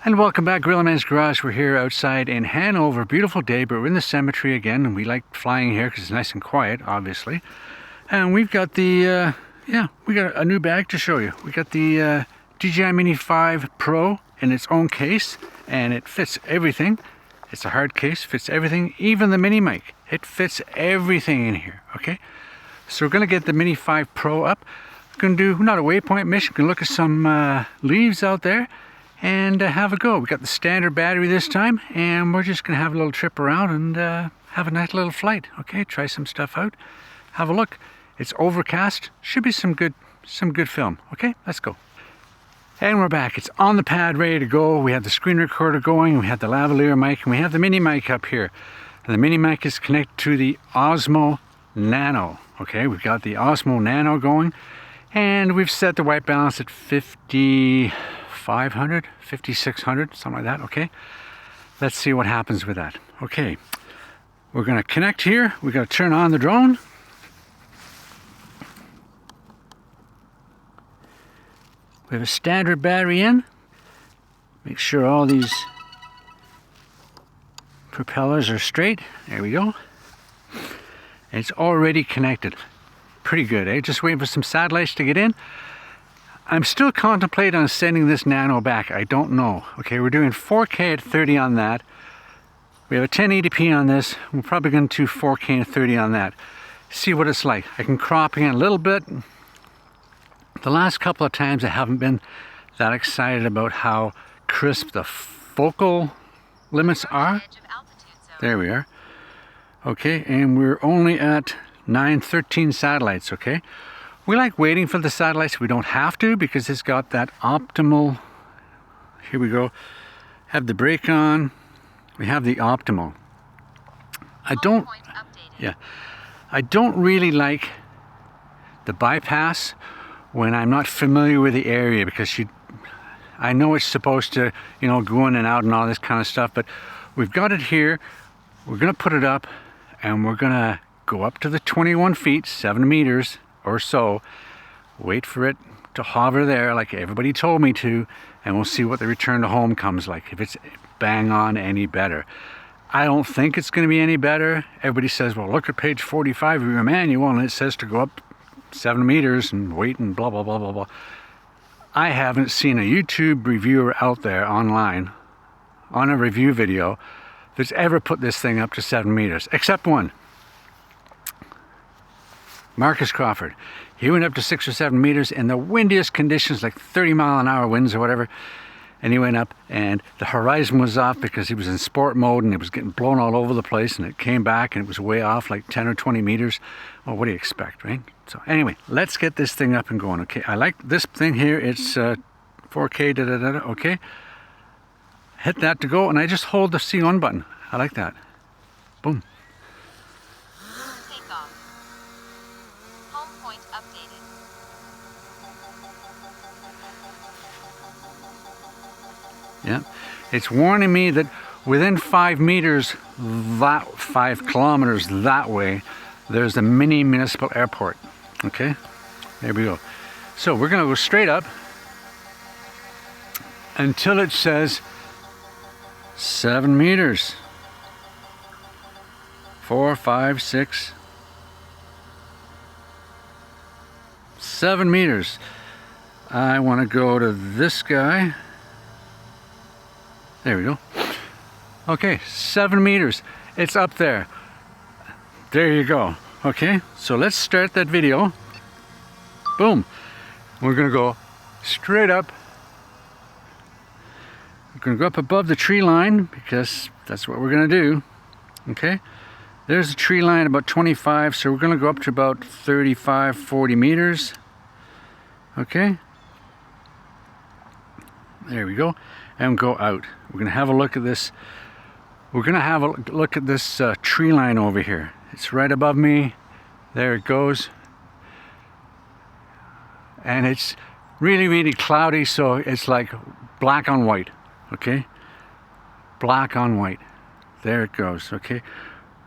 And welcome back, Gorilla Man's Garage. We're here outside in Hanover. Beautiful day, but we're in the cemetery again, and we like flying here because it's nice and quiet, obviously. And we've got the, we got a new bag to show you. We got the DJI Mini 5 Pro in its own case, and it fits everything. It's a hard case, fits everything, even the mini mic. It fits everything in here, okay? So we're gonna get the Mini 5 Pro up. We're gonna do, not a waypoint mission, gonna look at some leaves out there and have a go. We got the standard battery this time, and we're just gonna have a little trip around and have a nice little flight, okay? Try some stuff out, have a look. It's overcast, should be some good film, okay? Let's go. And we're back. It's on the pad, ready to go. We have the screen recorder going, we have the lavalier mic, and we have the mini mic up here. And the mini mic is connected to the Osmo Nano, okay? We've got the Osmo Nano going, and we've set the white balance at 5,500, 5,600, something like that, okay? Let's see what happens with that. Okay, we're gonna connect here. We're gonna turn on the drone. We have a standard battery in. Make sure all these propellers are straight. There we go. And it's already connected. Pretty good, eh? Just waiting for some satellites to get in. I'm still contemplating on sending this Nano back. I don't know. Okay, we're doing 4K at 30 on that. We have a 1080p on this. We're probably going to do 4K at 30 on that. See what it's like. I can crop in a little bit. The last couple of times I haven't been that excited about how crisp the focal limits are. There we are. Okay, and we're only at 913 satellites, okay? We like waiting for the satellites. We don't have to because it's got that optimal, here we go, have the brake on. We have the optimal. I don't really like the bypass when I'm not familiar with the area, because I know it's supposed to, you know, go in and out and all this kind of stuff, but we've got it here. We're gonna put it up, and we're gonna go up to the 21 feet, 7 meters or so, wait for it to hover there like everybody told me to, and we'll see what the return to home comes like, if it's bang on any better. I don't think it's gonna be any better. Everybody says, well, look at page 45 of your manual, and it says to go up 7 meters and wait and blah, blah, blah, blah, blah. I haven't seen a YouTube reviewer out there online on a review video that's ever put this thing up to 7 meters, except one. Marcus Crawford. He went up to 6 or 7 meters in the windiest conditions, like 30-mile-an-hour winds or whatever. And he went up, and the horizon was off because he was in sport mode, and it was getting blown all over the place, and it came back, and it was way off, like 10 or 20 meters. Well, what do you expect, right? So anyway, let's get this thing up and going, okay? I like this thing here. It's 4K, okay? Hit that to go, and I just hold the C1 button. I like that. Boom. Takeoff. Home point updated. Yeah, it's warning me that within 5 meters, 5 kilometers that way, there's the mini municipal airport. Okay, there we go. So we're gonna go straight up until it says 7 meters. 4, 5, 6, 7 meters. I want to go to this guy. There we go. Okay, 7 meters. It's up there. There you go. Okay, so let's start that video. Boom. We're gonna go straight up. We're gonna go up above the tree line because that's what we're gonna do. Okay, there's the tree line about 25, so we're gonna go up to about 35, 40 meters. Okay. There we go. And go out. We're gonna have a look at this. We're gonna have a look at this tree line over here. It's right above me. There it goes. And it's really, really cloudy, so it's like black on white. Okay? Black on white. There it goes. Okay?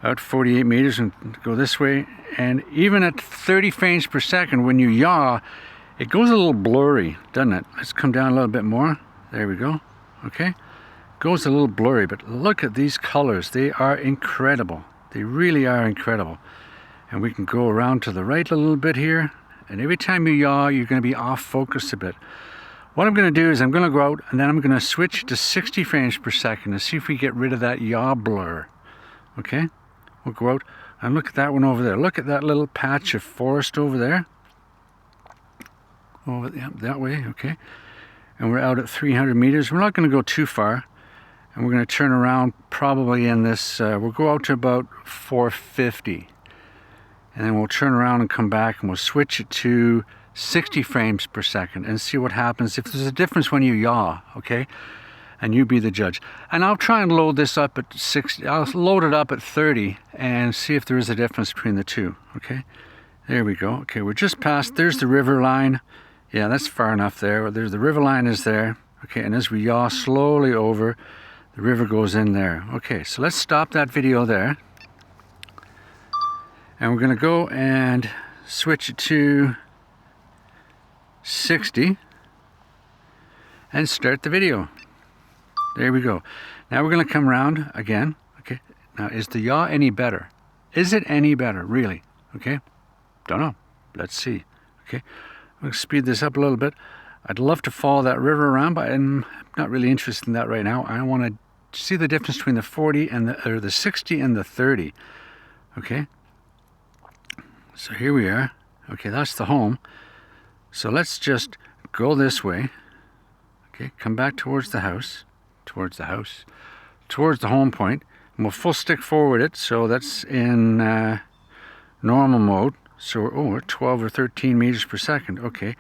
Out 48 meters and go this way. And even at 30 frames per second, when you yaw, it goes a little blurry, doesn't it? Let's come down a little bit more. There we go. okay? Goes a little blurry, but look at these colors. They are incredible. They really are incredible. And we can go around to the right a little bit here. And every time you yaw, you're going to be off focus a bit. What I'm going to do is I'm going to go out and then I'm going to switch to 60 frames per second and see if we get rid of that yaw blur. Okay? We'll go out and look at that one over there. Look at that little patch of forest over there. Over that way, okay? And we're out at 300 meters. We're not going to go too far. And we're going to turn around probably in this, we'll go out to about 450. And then we'll turn around and come back and we'll switch it to 60 frames per second and see what happens. If there's a difference when you yaw, okay? And you be the judge. And I'll try and load this up at 60, I'll load it up at 30 and see if there is a difference between the two, okay? There we go. Okay, we're just past, there's the river line. Yeah, that's far enough there. There's the river line is there. Okay, and as we yaw slowly over, the river goes in there. Okay, so let's stop that video there. And we're going to go and switch it to 60 and start the video. There we go. Now we're going to come around again. Okay, now is the yaw any better? Is it any better, really? Okay, don't know. Let's see. Okay, I'm going to speed this up a little bit. I'd love to follow that river around, but I'm not really interested in that right now. I want to see the difference between the 40 and the 60 and the 30. Okay, so here we are. Okay, that's the home. So let's just go this way. Okay, come back towards the house, towards the home point, and we'll full stick forward it. So that's in normal mode. So we're 12 or 13 meters per second. Okay,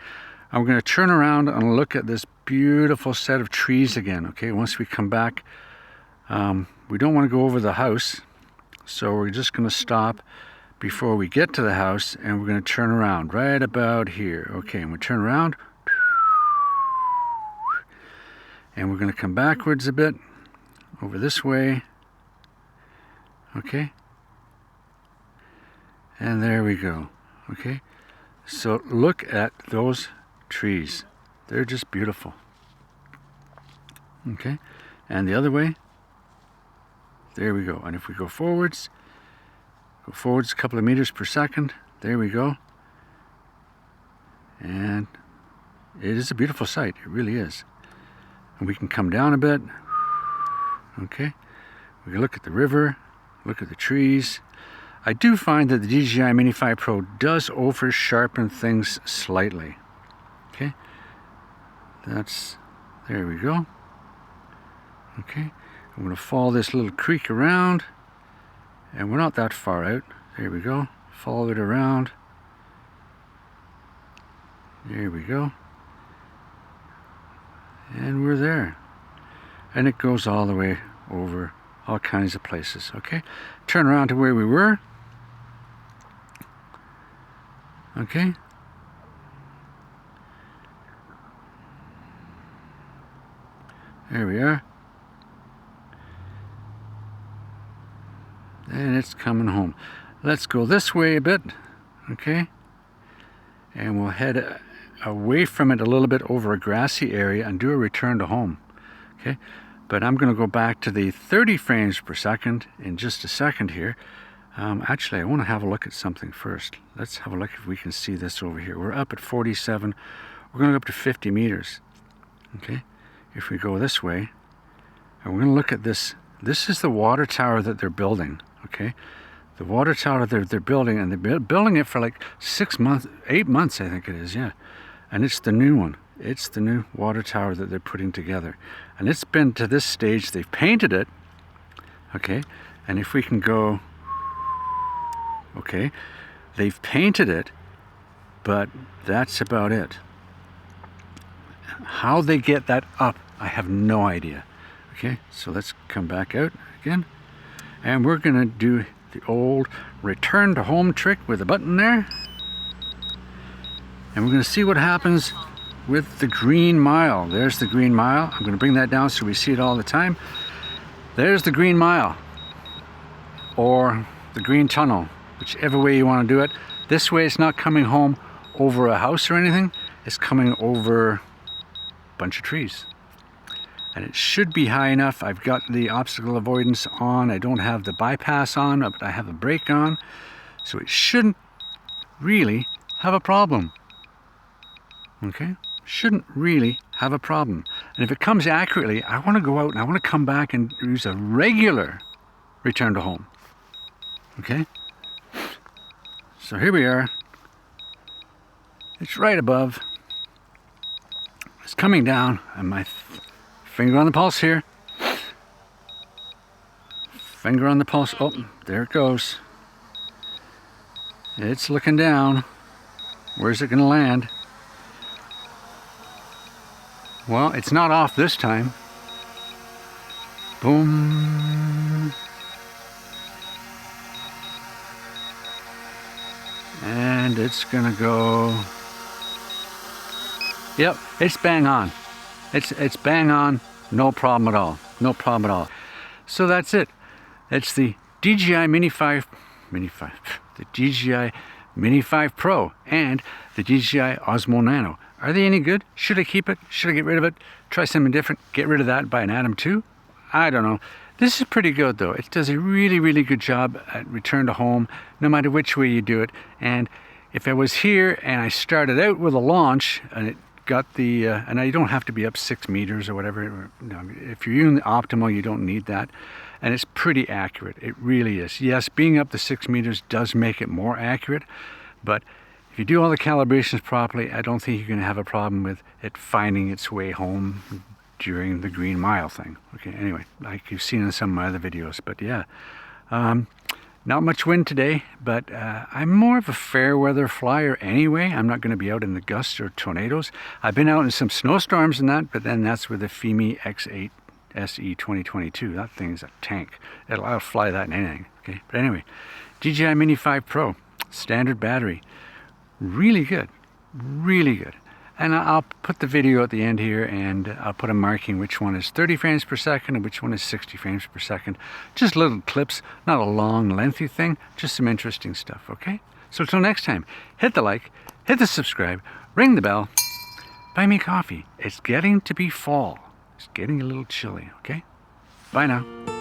I'm going to turn around and look at this beautiful set of trees again. Okay, once we come back, we don't want to go over the house, so we're just going to stop before we get to the house, and we're going to turn around right about here. Okay, and we turn around, and we're going to come backwards a bit over this way. Okay, and there we go. Okay, so look at those trees. They're just beautiful. Okay, and the other way. There we go. And if we go forwards a couple of meters per second. There we go. And it is a beautiful sight. It really is. And we can come down a bit. Okay. We can look at the river, look at the trees. I do find that the DJI Mini 5 Pro does over sharpen things slightly. Okay. There we go. Okay. I'm going to follow this little creek around, and we're not that far out. There we go. Follow it around. There we go. And we're there. And it goes all the way over all kinds of places. Okay. Turn around to where we were. Okay. There we are. And it's coming home. Let's go this way a bit, okay? And we'll head away from it a little bit over a grassy area and do a return to home, okay? But I'm going to go back to the 30 frames per second in just a second here. Actually, I want to have a look at something first. Let's have a look if we can see this over here. We're up at 47. We're going to go up to 50 meters, okay? If we go this way, and we're going to look at this. This is the water tower that they're building. Okay, the water tower they're building, and they're building it for like 6 months, 8 months, I think it is, yeah. And it's the new one. It's the new water tower that they're putting together, and it's been to this stage. They've painted it. Okay, and if we can go, okay, they've painted it, but that's about it. How they get that up, I have no idea. Okay, so let's come back out again. And we're going to do the old return to home trick with a button there. And we're going to see what happens with the green mile. There's the green mile. I'm going to bring that down so we see it all the time. There's the green mile. Or the green tunnel, whichever way you want to do it. This way it's not coming home over a house or anything. It's coming over a bunch of trees. and it should be high enough. I've got the obstacle avoidance on. I don't have the bypass on, but I have the brake on, so it shouldn't really have a problem. Okay, shouldn't really have a problem. And if it comes accurately, I want to go out and I want to come back and use a regular return to home. Okay, so here we are. It's right above. It's coming down, and my finger on the pulse here. Finger on the pulse. Oh, there it goes. It's looking down. Where's it going to land? Well, it's not off this time. Boom. And it's going to go... Yep, it's bang on. It's bang on, no problem at all. No problem at all. So that's it. It's the DJI the DJI Mini 5 Pro and the DJI Osmo Nano. Are they any good? Should I keep it? Should I get rid of it? Try something different? Get rid of that and buy an Atom 2? I don't know. This is pretty good though. It does a really, really good job at return to home, no matter which way you do it. And if I was here and I started out with a launch and it got the, and you don't have to be up 6 meters or whatever. No, if you're using the optimal, you don't need that. And it's pretty accurate. It really is. Yes, being up to 6 meters does make it more accurate, but if you do all the calibrations properly, I don't think you're going to have a problem with it finding its way home during the Green Mile thing. Okay, anyway, like you've seen in some of my other videos, but yeah. Not much wind today, but I'm more of a fair weather flyer anyway. I'm not going to be out in the gusts or tornadoes. I've been out in some snowstorms and that, but then that's with the FIMI X8 SE 2022. That thing's a tank. I'll fly that in anything. Okay, but anyway, DJI Mini 5 Pro, standard battery, really good, really good. And I'll put the video at the end here, and I'll put a marking which one is 30 frames per second and which one is 60 frames per second. Just little clips, not a long, lengthy thing, just some interesting stuff, okay? So until next time, hit the like, hit the subscribe, ring the bell, buy me coffee. It's getting to be fall. It's getting a little chilly, okay? Bye now.